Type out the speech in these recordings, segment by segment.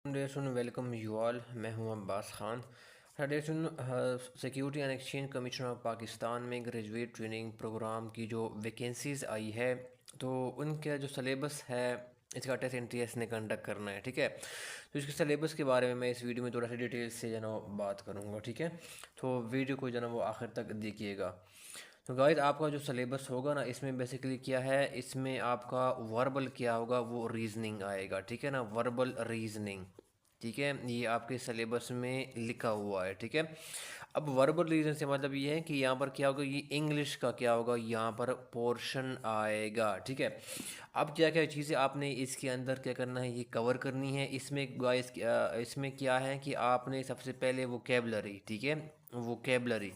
Welcome you all. मैं हूं Abbas Khan. Security and exchange commission of Pakistan में ग्रेजुएट ट्रेनिंग प्रोग्राम की जो वैकेंसीज़ आई है, तो उनका जो सलेबस है इसका टेस्ट एनटीएस ने कंडक्ट करना है। ठीक है, तो इसके सलेबस के बारे में मैं इस वीडियो में थोड़ा सा डिटेल से जो है ना बात करूँगा। ठीक है, तो वीडियो को जो है ना वो आखिर तक देखिएगा। तो गाइस, आपका जो सलेबस होगा ना, इसमें बेसिकली क्या है, इसमें आपका वर्बल क्या होगा, वो रीजनिंग आएगा। ठीक है ना, वर्बल रीजनिंग। ठीक है, ये आपके सिलेबस में लिखा हुआ है। ठीक है, अब वर्बल रीजन से मतलब ये है कि यहाँ पर क्या होगा, ये इंग्लिश का क्या होगा, यहाँ पर पोर्शन आएगा। ठीक है, अब क्या क्या चीज़ें आपने इसके अंदर क्या करना है, ये कवर करनी है। इसमें गाइस इसमें क्या है कि आपने सबसे पहले वोकेबलरी, ठीक है, वोकेबलरी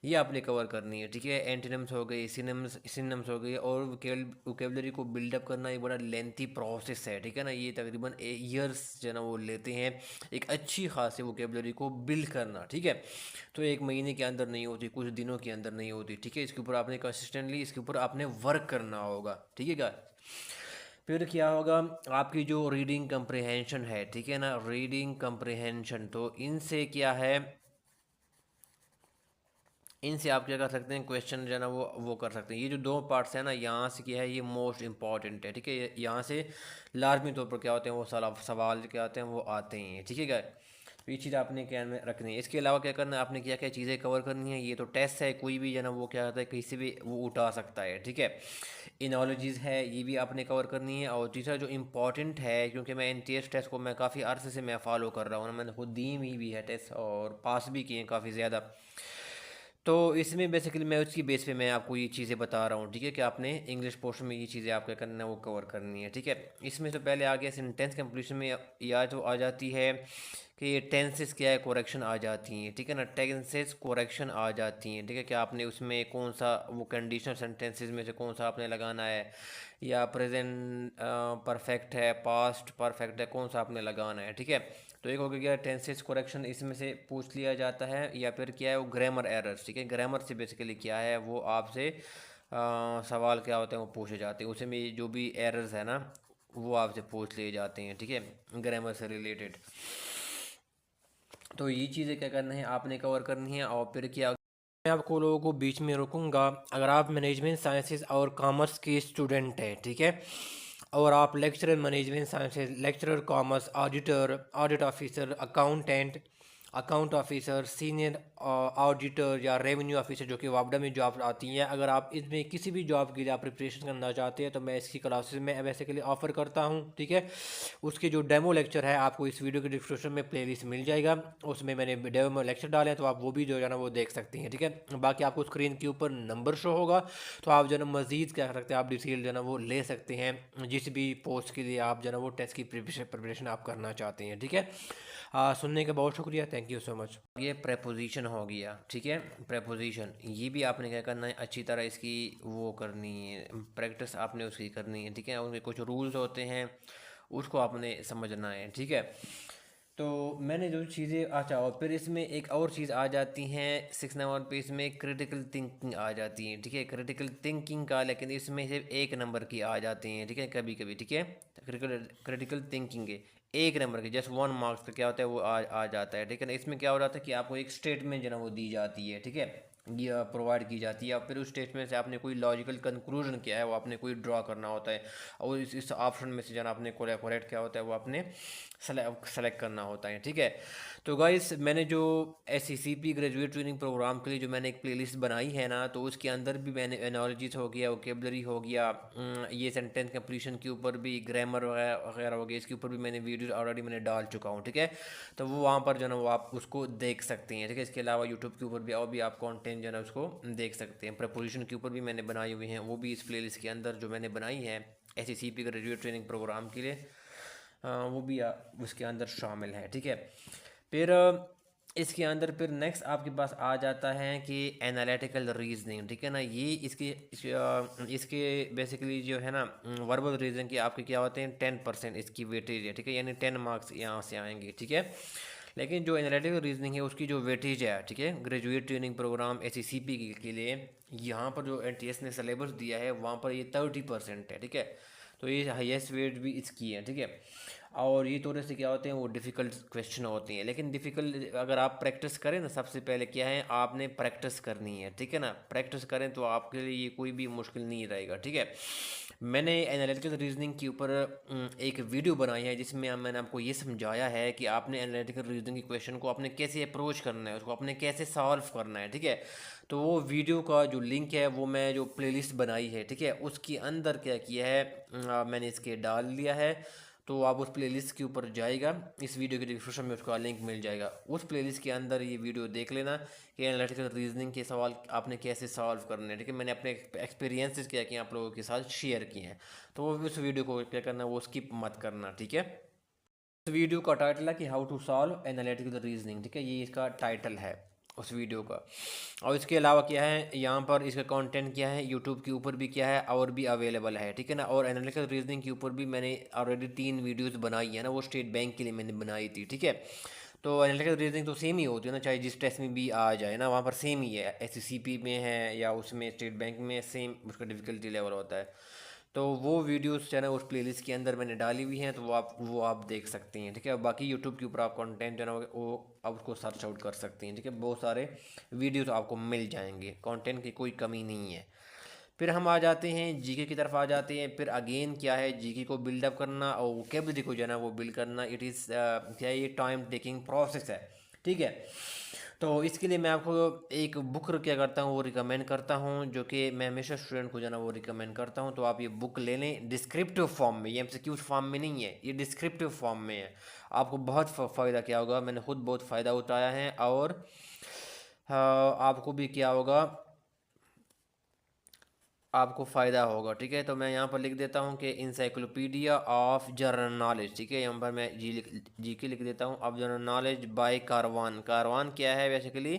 ये आपने कवर करनी है। ठीक है, एंटोनिम्स हो गए, सिनोनिम्स हो गए, और वोकेबलरी को बिल्डअप करना एक बड़ा लेंथी प्रोसेस है। ठीक है ना, ये तकरीबन ईयर्स जो है ना वो लेते हैं एक अच्छी खासी वोकेबलरी को बिल्ड करना। ठीक है, तो एक महीने के अंदर नहीं होती, कुछ दिनों के अंदर नहीं होती। ठीक है, इसके ऊपर आपने कंसिस्टेंटली इसके ऊपर आपने वर्क करना होगा। ठीक है क्या, फिर क्या होगा, आपकी जो रीडिंग कंप्रिहेंशन है, ठीक है ना, रीडिंग कंप्रिहेंशन, तो इनसे क्या है, इनसे आप क्या कर सकते हैं, क्वेश्चन जो है ना वो कर सकते हैं। ये जो दो पार्ट्स हैं ना, यहाँ से क्या है, ये मोस्ट इंपॉर्टेंट है। ठीक है, यहाँ से लाजमी तौर पर क्या होते हैं, वो सवाल क्या आते हैं वो आते हैं। ठीक है क्या, तो ये चीज़ आपने क्या में रखनी है। इसके अलावा क्या करना है, आपने क्या क्या चीज़ें कवर करनी है। ये तो टेस्ट है, कोई भी जो है ना वो क्या होता है, कहीं से भी वो उठा सकता है। ठीक है, इनोलॉजीज़ है, ये भी आपने कवर करनी है। और तीसरा जो इम्पॉर्टेंट है, क्योंकि मैं एन टेस्ट को मैं काफ़ी अर्से से मैं फॉलो कर रहा हूँ ना, मैंने खुद दी हुई भी है टेस्ट और पास भी किए हैं काफ़ी ज़्यादा। तो इसमें बेसिकली मैं उसकी बेस पे मैं आपको ये चीज़ें बता रहा हूँ। ठीक है, कि आपने इंग्लिश पोर्शन में ये चीज़ें आपको करना है वो कवर करनी है। ठीक है, इसमें तो पहले आ गया सेंटेंस कंप्लीशन में, या तो आ जाती है कि ये टेंसेस क्या है, कोरेक्शन आ जाती हैं। ठीक है ना, टेंसेस कोरेक्शन आ जाती हैं। ठीक है, कि आपने उसमें कौन सा वो कंडीशनल सेंटेंसेस में से कौन सा आपने लगाना है, या प्रेजेंट परफेक्ट है, पास्ट परफेक्ट है, कौन सा आपने लगाना है। ठीक है, तो एक हो गया टेंसेस करेक्शन, इसमें से पूछ लिया जाता है। या फिर क्या है, वो ग्रामर एरर्स। ठीक है, ग्रामर से बेसिकली क्या है, वो आपसे सवाल क्या होते हैं वो पूछे जाते हैं। उसमें जो भी एरर्स है ना वो आपसे पूछ लिए जाते हैं। ठीक है, ग्रामर से रिलेटेड। तो ये चीज़ें क्या करना है, आपने कवर करनी है। और फिर क्या, मैं आपको लोगों को बीच में रोकूंगा। अगर आप मैनेजमेंट साइंसेज और कॉमर्स के स्टूडेंट हैं, ठीक है, और आप lecturer management sciences, lecturer commerce, auditor, audit officer, accountant, account officer, senior auditor, या रेवेन्यू ऑफिसर, जो कि वापडा में जॉब आती हैं, अगर आप इसमें किसी भी जॉब के लिए आप प्रिपरेशन करना चाहते हैं, तो मैं इसकी क्लासेस में बेसिकली ऑफ़र करता हूँ। ठीक है, उसके जो डेमो लेक्चर है आपको इस वीडियो के डिस्क्रिप्शन में प्लेलिस्ट मिल जाएगा, उसमें मैंने डेमो लेक्चर डाले हैं, तो आप वो भी जो है ना वो देख सकती हैं। ठीक है, बाकी आपको स्क्रीन के ऊपर नंबर शो होगा, तो आप जो है ना मज़ीद क्या कर सकते हैं, आप डिटेल जो है ना वो ले सकते हैं जिस भी पोस्ट के लिए आप जो है ना वो टेस्ट की प्रिपरेशन आप करना चाहते हैं। ठीक है, सुनने का बहुत शुक्रिया, थैंक यू सो मच। ये प्रेपोजिशन हो गया। ठीक है, प्रेपोजिशन ये भी आपने क्या करना है, अच्छी तरह इसकी वो करनी है, प्रैक्टिस आपने उसकी करनी है। ठीक है, उनके कुछ रूल्स होते हैं, उसको आपने समझना है। ठीक है, तो मैंने जो चीज़ें, अच्छा, और फिर इसमें एक और चीज़ आ जाती हैं 6 नंबर पे, इसमें क्रिटिकल थिंकिंग आ जाती है। ठीक है, क्रिटिकल थिंकिंग का, लेकिन इसमें सिर्फ 1 नंबर की आ जाती हैं। ठीक है, कभी कभी। ठीक है, क्रिटिकल क्रिटिकल थिंकिंग के 1 नंबर के जस्ट 1 मार्क्स का क्या होता है वो आ जाता है। ठीक है ना, इसमें क्या हो जाता है कि आपको एक स्टेटमेंट जो है ना वो दी जाती है। ठीक है, ये प्रोवाइड की जाती है, और फिर उस स्टेटमेंट से आपने कोई लॉजिकल कंक्लूजन क्या है वो आपने कोई ड्रॉ करना होता है, और इस ऑप्शन में से जो है ना आपने करेक्ट क्या होता है वो आपने सेलेक्ट करना होता है। ठीक है, तो गाइस, मैंने जो SCCP ग्रेजुएट ट्रेनिंग प्रोग्राम के लिए जो मैंने एक प्लेलिस्ट बनाई है ना, तो उसके अंदर भी मैंने एनालॉजीज हो गया, वोकेबलरी हो गया, ये सेंटेंस कंप्लीशन के ऊपर भी, ग्रामर वगैरह हो गया, इसके ऊपर भी मैंने वीडियो ऑलरेडी मैंने डाल चुका हूँ। ठीक है, तो वो वहाँ पर जो है ना वो आप उसको देख सकते हैं। ठीक है, इसके अलावा यूट्यूब के ऊपर भी और भी आप कंटेंट जो है ना उसको देख सकते हैं। प्रपोजिशन के ऊपर भी मैंने बनाई हुई हैं, वो भी इस प्लेलिस्ट के अंदर जो मैंने बनाई है SCCP ग्रेजुएट ट्रेनिंग प्रोग्राम के लिए, वो भी उसके अंदर शामिल है। ठीक है, फिर इसके अंदर फिर नेक्स्ट आपके पास आ जाता है कि एनालिटिकल रीजनिंग। ठीक है ना, ये इसके बेसिकली जो है ना वर्बल रीजनिंग के आपके क्या होते हैं, 10% इसकी वेटेज है। ठीक है, यानी 10 मार्क्स यहाँ से आएंगे। ठीक है, लेकिन जो एनालिटिकल रीजनिंग है उसकी जो वेटेज है, ठीक है, ग्रेजुएट ट्रेनिंग प्रोग्राम SCCP के लिए, यहाँ पर जो NTS ने सिलेबस दिया है वहाँ पर ये 30% है। ठीक है, तो ये हाईएस्ट वेट भी इसकी है। ठीक है, और ये थोड़े से क्या होते हैं, वो डिफ़िकल्ट क्वेश्चन होते हैं, लेकिन डिफ़िकल्ट अगर आप प्रैक्टिस करें ना, सबसे पहले क्या है, आपने प्रैक्टिस करनी है, ठीक है ना। प्रैक्टिस करें तो आपके लिए ये कोई भी मुश्किल नहीं रहेगा, ठीक है। मैंने एनालिटिकल रीजनिंग के ऊपर एक वीडियो बनाई है, जिसमें मैंने आपको ये समझाया है कि आपने एनालिटिकल रीजनिंग की क्वेश्चन को आपने कैसे अप्रोच करना है, उसको आपने कैसे सॉल्व करना है, ठीक है। तो वो वीडियो का जो लिंक है वो मैं जो प्लेलिस्ट बनाई है, ठीक है, उसके अंदर क्या किया है, मैंने इसके डाल लिया है। तो आप उस प्लेलिस्ट के ऊपर जाएगा, इस वीडियो के डिस्क्रिप्शन में उसका लिंक मिल जाएगा। उस प्लेलिस्ट के अंदर ये वीडियो देख लेना कि एनालिटिकल रीजनिंग के सवाल आपने कैसे सॉल्व करने हैं, ठीक है। मैंने अपने एक्सपीरियंसेस क्या किए आप लोगों के साथ शेयर किए हैं, तो वो उस वीडियो को क्या करना, वो स्किप मत करना, ठीक है। इस वीडियो का टाइटल है कि how to solve analytical reasoning, ठीक है, ये इसका टाइटल है उस वीडियो का। और इसके अलावा क्या है, यहाँ पर इसका कंटेंट क्या है, यूट्यूब के ऊपर भी क्या है और भी अवेलेबल है, ठीक है ना। और एनालिटिकल रीजनिंग के ऊपर भी मैंने ऑलरेडी 3 वीडियोस बनाई है ना, वो स्टेट बैंक के लिए मैंने बनाई थी, ठीक है। तो एनालिटिकल रीजनिंग तो सेम ही होती है ना, चाहे जिस टेस्ट में भी आ जाए ना, वहाँ पर सेम ही है, SCCP में है या उसमें स्टेट बैंक में, सेम उसका डिफ़िकल्टी लेवल होता है। तो वो वीडियोस जो है ना उस प्लेलिस्ट के अंदर मैंने डाली हुई हैं, तो वो आप देख सकती हैं, ठीक है। बाकी यूट्यूब के ऊपर आप कंटेंट जो है ना वो आप उसको सर्च आउट कर सकती हैं, ठीक है। बहुत सारे वीडियोस आपको मिल जाएंगे, कंटेंट की कोई कमी नहीं है। फिर हम आ जाते हैं जीके की तरफ आ जाते हैं। फिर अगेन क्या है, जीके को बिल्डअप करना और वोकेबलरी को जो है ना वो बिल्ड करना, इट इज़ क्या है, ये टाइम टेकिंग प्रोसेस है, ठीक है। तो इसके लिए मैं आपको एक बुक क्या करता हूँ, वो रिकमेंड करता हूँ, जो कि मैं हमेशा स्टूडेंट को जो है ना वो रिकमेंड करता हूँ। तो आप ये बुक ले लें डिस्क्रिप्टिव फॉर्म में, ये एमसीक्यूज फॉर्म में नहीं है, ये डिस्क्रिप्टिव फॉर्म में है। आपको बहुत फ़ायदा क्या होगा, मैंने खुद बहुत फ़ायदा उठाया है, और आपको भी क्या होगा, आपको फ़ायदा होगा, ठीक है। तो मैं यहाँ पर लिख देता हूँ कि इंसाइक्लोपीडिया ऑफ जनरल नॉलेज, ठीक है। यहाँ पर मैं जी के लिख देता हूँ, of general knowledge by Karwan. Karwan क्या है बेसिकली,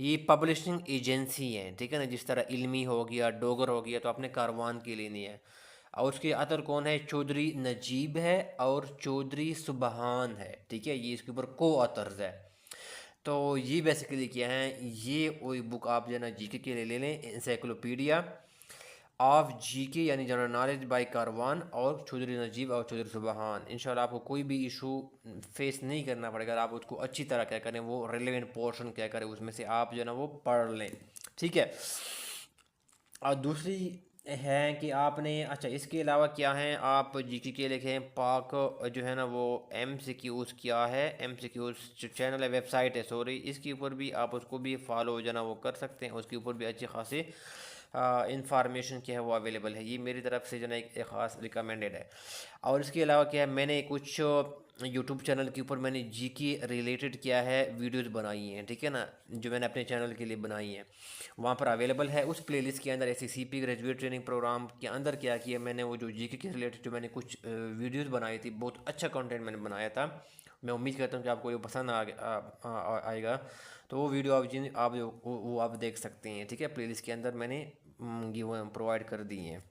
ये पब्लिशिंग एजेंसी है, ठीक है ना। जिस तरह इल्मी हो गया, डोगर हो गया, तो आपने कारवान की लेनी है। और उसके अतर कौन है, चौधरी नजीब है और चौधरी सुबहान है, ठीक है। ये इसके ऊपर को अतर्स है। तो ये बेसिकली क्या है, ये वही बुक आप जो है ना जीके के लिए ले लें, इंसाइक्लोपीडिया ऑफ जीके यानी जनरल नॉलेज बाय कारवान और चौधरी नजीब और चौधरी सुबहान। इंशाल्लाह आपको कोई भी इशू फेस नहीं करना पड़ेगा, आप उसको अच्छी तरह क्या करें, वो रेलेवेंट पोर्शन क्या करें उसमें से आप जो है ना वो पढ़ लें, ठीक है। और दूसरी है कि आपने, अच्छा इसके अलावा क्या है, आप जीके के लिखें पाक जो है ना वो MCQs क्या है, MCQs चैनल है, वेबसाइट है सॉरी, इसके ऊपर भी आप उसको भी फॉलो जो है ना वो कर सकते हैं। उसके ऊपर भी अच्छी खासी इंफॉर्मेशन क्या है वो अवेलेबल है। ये मेरी तरफ से जो है ना एक ख़ास रिकमेंडेड है। और इसके अलावा क्या है, मैंने कुछ यूट्यूब चैनल के ऊपर मैंने जीके रिलेटेड क्या है वीडियोस बनाई हैं, ठीक है ना, जो मैंने अपने चैनल के लिए बनाई हैं, वहाँ पर अवेलेबल है। उस प्लेलिस्ट के अंदर SCCP ग्रेजुएट ट्रेनिंग प्रोग्राम के अंदर क्या किया मैंने, वो जो जीके के रिलेटेड जो मैंने कुछ वीडियोस बनाई थी, बहुत अच्छा कंटेंट मैंने बनाया था। मैं उम्मीद करता हूँ कि आपको ये पसंद आएगा। तो वो वीडियो आप जिन आप वो आप देख सकते हैं, ठीक है। प्लेलिस्ट के अंदर मैंने प्रोवाइड कर दी हैं।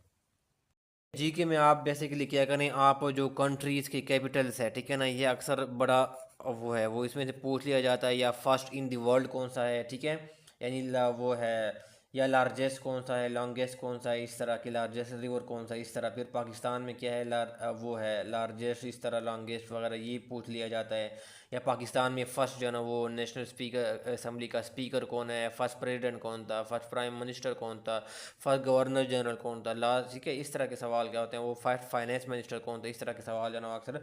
जीके में आप बेसिकली क्या करें, आप जो कंट्रीज़ के कैपिटल्स है, ठीक है ना, ये अक्सर बड़ा वो है, वो इसमें से पूछ लिया जाता है, या फर्स्ट इन द वर्ल्ड कौन सा है, ठीक है, यानी वो है, या लार्जेस्ट कौन सा है, लॉन्गेस्ट कौन सा है, इस तरह की लार्जेस्ट रिवर कौन सा है, इस तरह। फिर पाकिस्तान में क्या है, वो है लार्जेस्ट, इस तरह लॉन्गेस्ट वगैरह ये पूछ लिया जाता है। या पाकिस्तान में फ़र्स्ट जो है ना वो नेशनल स्पीकर असम्बली का स्पीकर कौन है, फ़र्स्ट प्रेसिडेंट कौन था, फ़र्स्ट प्राइम मिनिस्टर कौन था, फर्स्ट गवर्नर जनरल कौन था लास्ट, ठीक है। इस तरह के सवाल क्या होते हैं, वो फर्स्ट फाइनेंस मिनिस्टर कौन था, इस तरह के सवाल जो है ना अक्सर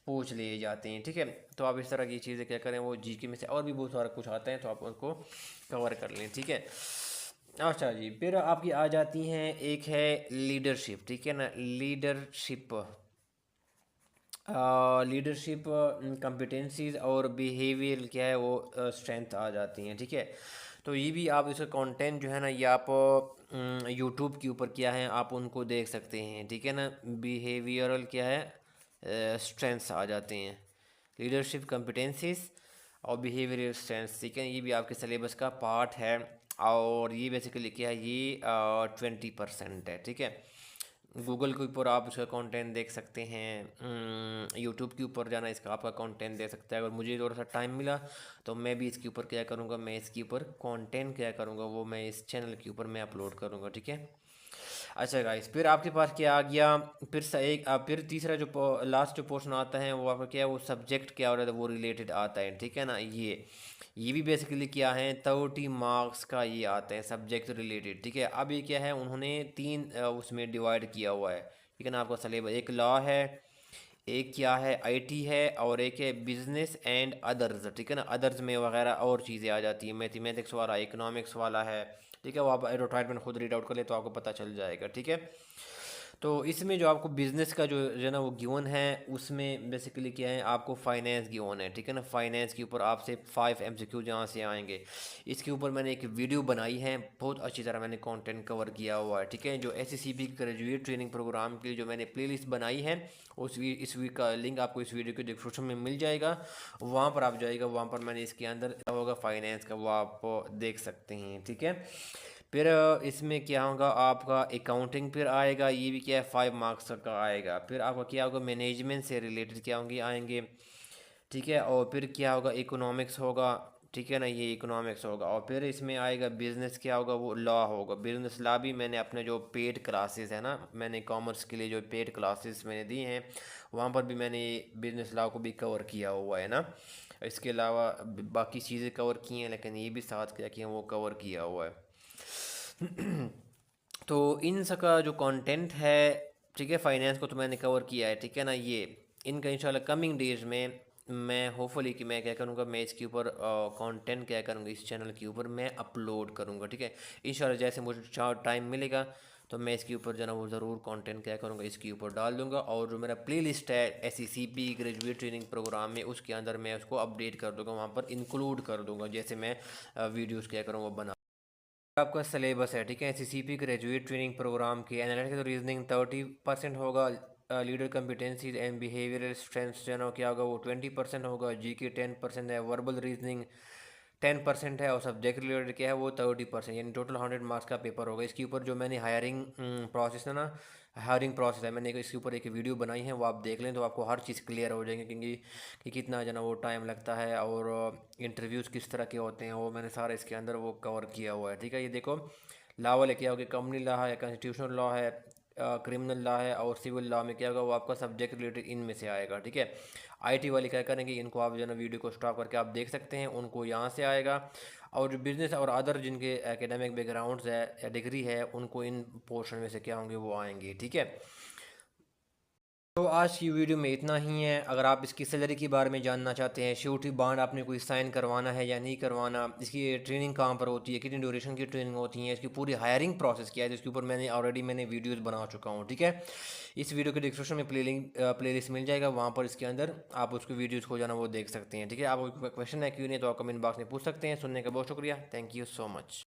पूछ लिए जाते हैं, ठीक है। तो आप इस तरह की चीज़ें क्या करें, वो जीके में से और भी बहुत सारा कुछ आते हैं, तो आप उनको कवर कर लें, ठीक है। अच्छा जी, फिर आपकी आ जाती हैं, एक है लीडरशिप, ठीक है ना, लीडरशिप लीडरशिप कॉम्पिटेंसीज और बिहेवियर क्या है वो स्ट्रेंथ आ जाती हैं, ठीक है। तो ये भी आप इसका कंटेंट जो है ना ये आप यूट्यूब के ऊपर क्या है आप उनको देख सकते हैं, ठीक है ना। बिहेवियरल क्या है स्ट्रेंथ्स आ जाते हैं, लीडरशिप कॉम्पिटेंसीज और बिहेवियरल स्ट्रेंथ्स, ठीक है। ये भी आपके सिलेबस का पार्ट है, और ये बेसिकली क्या है, ये 20% है, ठीक है। गूगल के ऊपर आप उसका कंटेंट देख सकते हैं, यूट्यूब के ऊपर जाना इसका आपका कंटेंट दे सकता है। अगर मुझे थोड़ा सा टाइम मिला तो मैं भी इसके ऊपर क्या करूँगा, मैं इसके ऊपर कंटेंट क्या करूँगा, वो मैं इस चैनल के ऊपर मैं अपलोड करूँगा, ठीक है। अच्छा गाइस, फिर आपके पास क्या आ गया, फिर तीसरा जो लास्ट जो पोर्शन आता है वो आपका क्या है, वो सब्जेक्ट क्या हो रहा है वो रिलेटेड आता है, ठीक है ना। ये भी बेसिकली क्या है, 30 मार्क्स का ये आता है सब्जेक्ट रिलेटेड, ठीक है। अब ये क्या है, उन्होंने तीन उसमें डिवाइड किया हुआ है, ठीक है ना। आपका सिलेबस एक लॉ है, एक क्या है आईटी है, और एक है बिजनेस एंड अदर्स, ठीक है ना। अदर्स में वगैरह और चीज़ें आ जाती हैं, मैथमेटिक्स वाला, इकोनॉमिक्स वाला है, ठीक है। वो आप एडवर्टाइजमेंट खुद रीड आउट कर ले तो आपको पता चल जाएगा, ठीक है। तो इसमें जो आपको बिज़नेस का जो है ना वो गिवन है, उसमें बेसिकली क्या है, आपको फाइनेंस गिवन है, ठीक है ना। फाइनेंस के ऊपर आपसे 5 MCQ जहाँ से आएंगे, इसके ऊपर मैंने एक वीडियो बनाई है, बहुत अच्छी तरह मैंने कंटेंट कवर किया हुआ है, ठीक है। जो SCCP ग्रेजुएट ट्रेनिंग प्रोग्राम के लिए जो मैंने प्लेलिस्ट बनाई है, इस वीक का लिंक आपको इस वीडियो के डिस्क्रिप्शन में मिल जाएगा, वहाँ पर आप जाइएगा, वहाँ पर मैंने इसके अंदर होगा फाइनेंस का, वो आप देख सकते हैं, ठीक है। फिर इसमें क्या होगा, आपका अकाउंटिंग फिर आएगा, ये भी क्या है 5 मार्क्स का आएगा। फिर आपका क्या होगा, मैनेजमेंट से रिलेटेड क्या होंगे आएंगे, ठीक है। और फिर क्या होगा, इकोनॉमिक्स होगा, ठीक है ना, ये इकोनॉमिक्स होगा। और फिर इसमें आएगा बिजनेस, क्या होगा, वो लॉ होगा। बिजनेस लॉ भी मैंने अपने जो पेड क्लासेस है ना, मैंने कॉमर्स के लिए जो पेड क्लासेस मैंने दी हैं, वहाँ पर भी मैंने बिजनेस लॉ को भी कवर किया हुआ है ना। इसके अलावा बाकी चीज़ें कवर की हैं, लेकिन ये भी साथ क्या किया, वो कवर किया हुआ है। तो इन सब का जो कंटेंट है, ठीक है, फाइनेंस को तो मैंने कवर किया है, ठीक है ना। ये इनका इंशाल्लाह कमिंग डेज में मैं होपफुली कि मैं क्या करूँगा, मैं इसके ऊपर कंटेंट क्या करूँगा, इस चैनल के ऊपर मैं अपलोड करूँगा, ठीक है। इंशाल्लाह जैसे मुझे टाइम मिलेगा तो मैं इसके ऊपर जो ना वो ज़रूर कंटेंट क्या करूँगा, इसके ऊपर डाल दूँगा। और जो मेरा प्लेलिस्ट है SCCP ग्रेजुएट ट्रेनिंग प्रोग्राम में, उसके अंदर मैं उसको अपडेट कर दूँगा, वहाँ पर इंक्लूड कर दूँगा, जैसे मैं वीडियोज़ क्या करूँगा बना। आपका सिलेबस है, ठीक है। SCCP ग्रेजुएट ट्रेनिंग प्रोग्राम की एनालिटिकल रीजनिंग 30% होगा, लीडर कम्पिटेंसीज एंड बिहेवियरल स्ट्रेंथ्स जो है ना क्या होगा, वो 20% होगा। GK 10% है, वर्बल रीजनिंग 10% है, और सब्जेक्ट रिलेटेड क्या है वो 30%, यानी टोटल 100 मार्क्स का पेपर होगा। इसके ऊपर जो मैंने हायरिंग प्रोसेस है ना, हायरिंग प्रोसेस है, मैंने इसके ऊपर एक वीडियो बनाई है, वो आप देख लें तो आपको हर चीज़ क्लियर हो जाएंगे, क्योंकि कि कितना जो है ना वो टाइम लगता है, और इंटरव्यूज़ किस तरह के होते हैं, वो मैंने सारा इसके अंदर वो कवर किया हुआ है, ठीक है। ये देखो, लॉ वाले क्या होगा, कंपनी लॉ है, कॉन्स्टिट्यूशनल लॉ है, क्रिमिनल लॉ है, और सिविल लॉ में क्या होगा, वो आपका सब्जेक्ट रिलेटेड इनमें से आएगा, ठीक है। IT वाले क्या करेंगे, इनको आप जो है ना वीडियो को स्टॉप करके आप देख सकते हैं, उनको यहाँ से आएगा। और जो बिज़नेस और अदर जिनके एकेडमिक बैकग्राउंड्स है या डिग्री है, उनको इन पोर्शन में से क्या होंगे, वो आएंगे, ठीक है। तो आज की वीडियो में इतना ही है। अगर आप इसकी सैलरी के बारे में जानना चाहते हैं, श्योरिटी बॉन्ड आपने कोई साइन करवाना है या नहीं करवाना, इसकी ट्रेनिंग कहाँ पर होती है, कितनी ड्यूरेशन की ट्रेनिंग होती है, इसकी पूरी हायरिंग प्रोसेस क्या है, जिसके ऊपर मैंने वीडियोस बना चुका हूँ, ठीक है। इस वीडियो के डिस्क्रिप्शन में प्लेलिस्ट मिल जाएगा, वहाँ पर इसके अंदर आप उसको वीडियोज़ को जाना वो देख सकते हैं, ठीक है। आप क्वेश्चन है क्यों नहीं, तो आप कमेंट बॉक्स में पूछ सकते हैं। सुनने का बहुत शुक्रिया, थैंक यू सो मच।